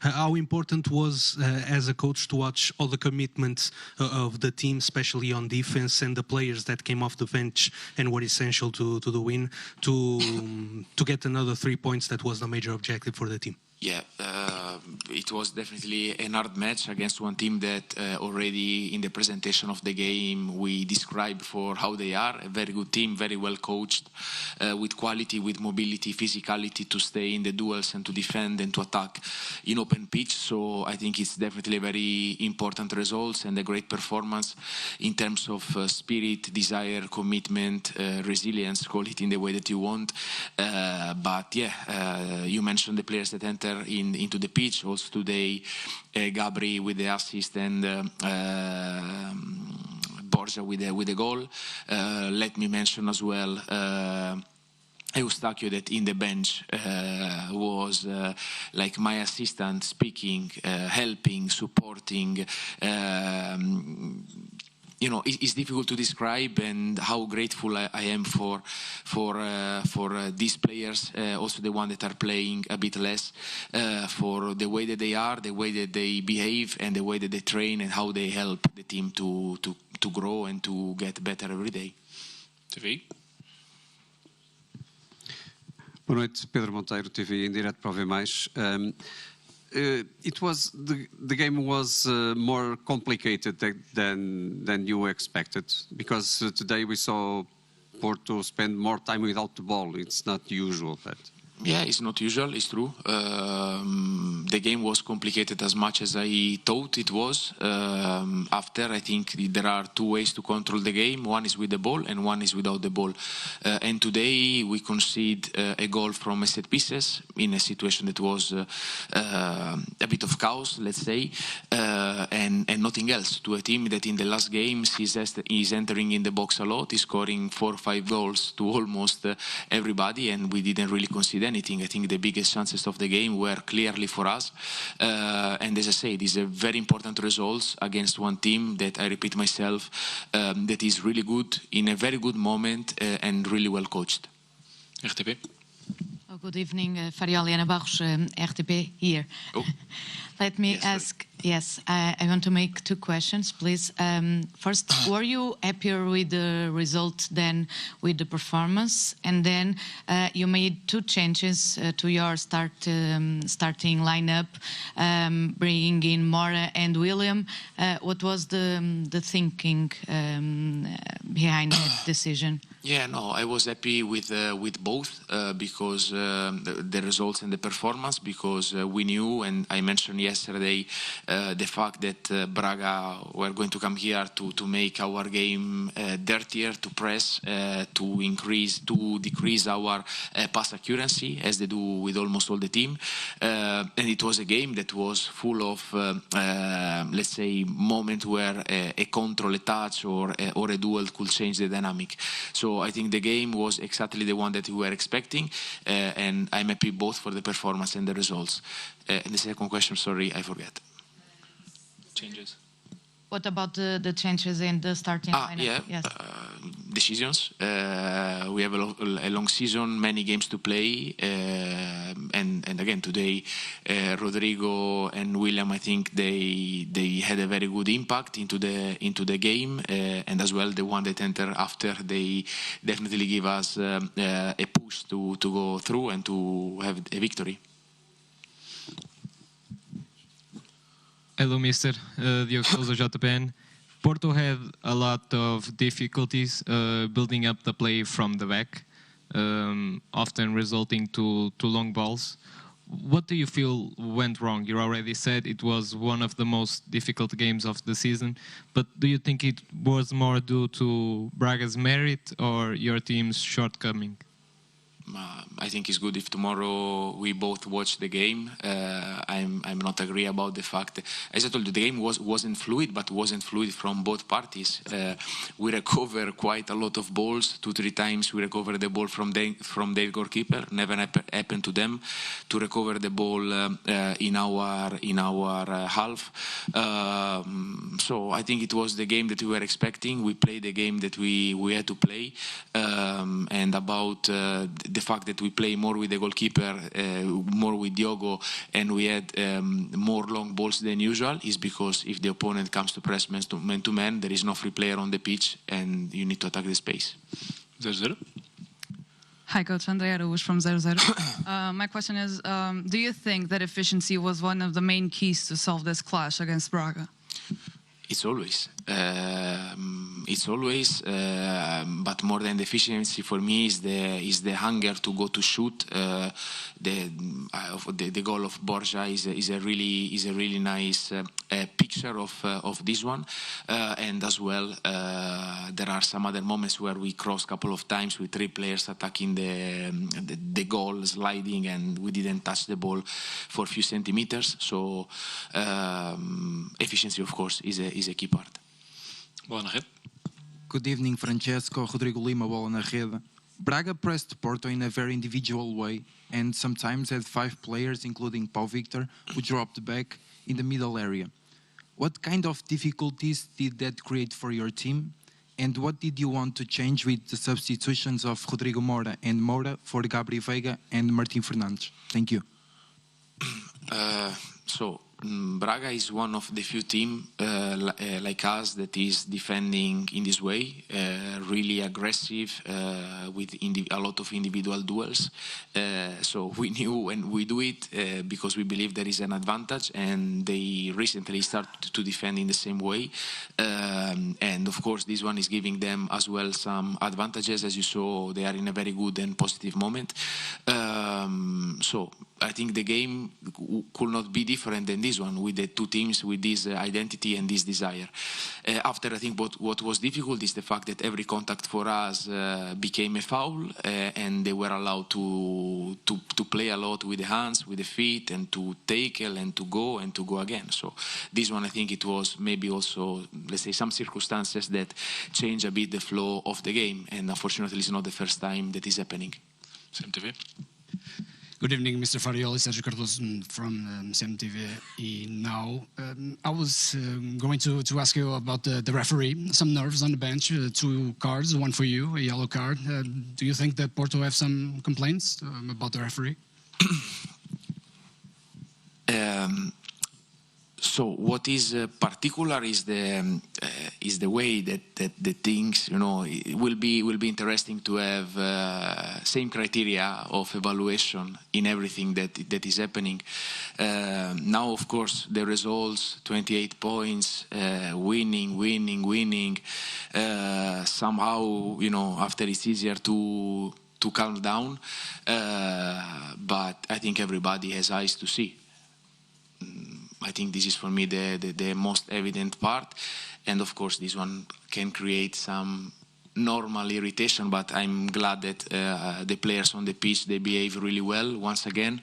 How important was, as a coach, to watch all the commitments of the team, especially on defense, and the players that came off the bench and were essential to the win, to get another 3 points that was the major objective for the team? Yeah, it was definitely an hard match against one team that already in the presentation of the game we described for how they are. A very good team, very well coached, with quality, with mobility, physicality to stay in the duels and to defend and to attack in open pitch. So I think it's definitely a very important results and a great performance in terms of spirit, desire, commitment, resilience, call it in the way that you want. But yeah, you mentioned the players that enter into the pitch. Also today, Gabri with the assist and Borja with the goal. Let me mention as well Eustachio, that in the bench was like my assistant, speaking, helping, supporting. You know, it's difficult to describe, and how grateful I am for these players, also the ones that are playing a bit less, for the way that they are, the way that they behave, and the way that they train, and how they help the team to grow and to get better every day. TV. Boa noite, Pedro Monteiro, TV em direto para o V+. It was the game was more complicated than you expected, because today we saw Porto spend more time without the ball. It's not usual that. Yeah, it's not usual, it's true. The game was complicated as much as I thought it was. After, I think there are two ways to control the game. One is with the ball and one is without the ball. And today we concede a goal from a set pieces in a situation that was a bit of chaos, let's say, and nothing else, to a team that in the last games is entering in the box a lot, is scoring 4 or 5 goals to almost everybody, and we didn't really concede anything. I think the biggest chances of the game were clearly for us, and as I said, it's a very important results against one team that, I repeat myself, that is really good in a very good moment and really well coached. RTP. Oh, good evening, Farioliana Barros, RTP here. Oh. Let me ask, yes, I want to make 2 questions, please. First, were you happier with the result than with the performance? And then you made 2 changes to your starting lineup, bringing in Mora and William. What was the thinking behind that decision? Yeah, no, I was happy with both because the results and the performance, because we knew, and I mentioned yesterday, the fact that Braga were going to come here to make our game dirtier, to press, to decrease our pass accuracy, as they do with almost all the team. And it was a game that was full of, let's say, moment where a control, a touch, or a duel could change the dynamic. So I think the game was exactly the one that we were expecting, and I'm happy both for the performance and the results. And the second question, sorry, I forget. Changes. What about the changes in the starting lineup? Yeah, yes. Decisions. We have a long season, many games to play, and again today, Rodrigo and William, I think they had a very good impact into the game, and as well the one that entered after, they definitely give us a push to go through and to have a victory. Hello, Mr. Diogo Sousa, JPN. Porto had a lot of difficulties building up the play from the back, often resulting to long balls. What do you feel went wrong? You already said it was one of the most difficult games of the season, but do you think it was more due to Braga's merit or your team's shortcoming? I think it's good if tomorrow we both watch the game. I'm not agree about the fact. As I told you, the game wasn't fluid, but wasn't fluid from both parties. We recover quite a lot of balls. 2-3 times we recover the ball from their goalkeeper. Never happened to them to recover the ball in our half. So I think it was the game that we were expecting. We played the game that we had to play, and about the fact that we play more with the goalkeeper, more with Diogo, and we had more long balls than usual is because if the opponent comes to press man to man, there is no free player on the pitch and you need to attack the space. 0-0. Hi, Coach. Andrea Araújo from 0-0. My question is, do you think that efficiency was one of the main keys to solve this clash against Braga? It's always. But more than the efficiency for me is the hunger to go to shoot. The goal of Borja is a really nice picture of this one, and as well there are some other moments where we cross a couple of times with 3 players attacking the goal, sliding, and we didn't touch the ball for a few centimeters. So efficiency, of course, is a key part. Bola na rede. Good evening, Francesco. Rodrigo Lima, bola na rede. Braga pressed Porto in a very individual way and sometimes had 5 players, including Pau Victor, who dropped back in the middle area. What kind of difficulties did that create for your team? And what did you want to change with the substitutions of Rodrigo Moura and Moura for Gabri Veiga and Martin Fernandes? Thank you. Braga is one of the few teams like us that is defending in this way, really aggressive with a lot of individual duels. So we knew and we do it because we believe there is an advantage, and they recently started to defend in the same way. And of course this one is giving them as well some advantages. As you saw, they are in a very good and positive moment. So I think the game could not be different than this one, with the 2 teams with this identity and this desire. After, I think what was difficult is the fact that every contact for us became a foul, and they were allowed to play a lot with the hands, with the feet, and to tackle and to go again. So this one, I think it was maybe also, let's say, some circumstances that change a bit the flow of the game, and unfortunately it's not the first time that is happening. CMTV. Good evening, Mr. Farioli, Sergio Cardoso from CMTV. Now, I was going to ask you about the referee. Some nerves on the bench, 2 cards, 1 for you, a yellow card. Do you think that Porto have some complaints about the referee? So what is particular is the way that the things, you know, it will be interesting to have same criteria of evaluation in everything that is happening. Now, of course, the results, 28 points, winning. Somehow, you know, after it's easier to calm down, but I think everybody has eyes to see. I think this is for me the most evident part, and of course this one can create some normal irritation, but I'm glad that the players on the pitch, they behave really well once again,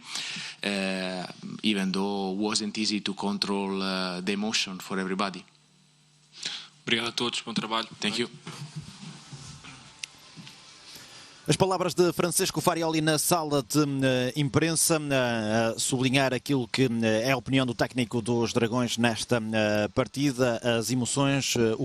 even though it wasn't easy to control the emotion for everybody. Obrigado a todos, bom trabalho. Thank you. As palavras de Francisco Farioli na sala de imprensa, a sublinhar aquilo que é a opinião do técnico dos Dragões nesta partida, as emoções, o